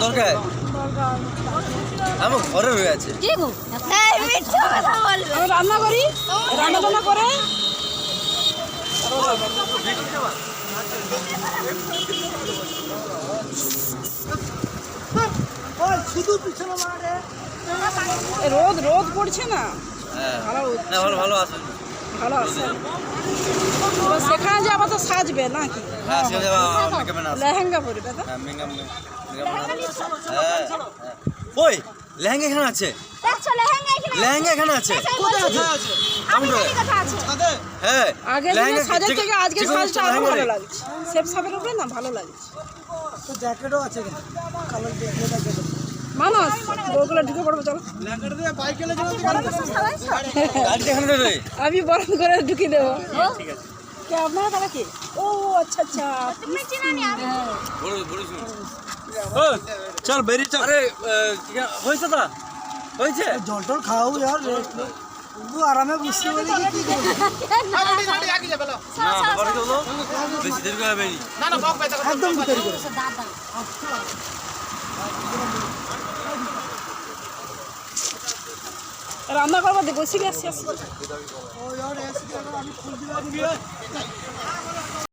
দরকার আমার ঘরে হয়ে আছে রান্না করি রান্না টান্না করে রোদ রোদ পড়ছে না ভালো ভালো আছে ভালো আছে সেখানে যে আবার তো সাজবে নাকি লেহেঙ্গা পরবে তো ওই লেহেঙ্গা এখানে আছে লেহেঙ্গা এখানে আছে হ্যাঁ আগে সাজার থেকে আজকে সাজটা আরো ভালো লাগছে সেফ সাবের উপরে না ভালো লাগছে তো জ্যাকেটও আছে কালার জ্যাকেট মানুষ ওগুলো ঢুকে পড়বো চলো আমি বরং করে ঢুকিয়ে দেবো কে আপনারা তারা কি ও আচ্ছা আচ্ছা চল বেরিয়ে চল আরে হয়েছে তা হয়েছে জল টল খাও यार तू আরামে বসে বলি কি করব না বাবা কে বলো বেশি দেরি করে বেরি না না বক বাইতা একদম ভিতরে করে দাদা রান্না করবো দেখো সিরিয়াস ও यार ऐसे আমি ফুল দিলা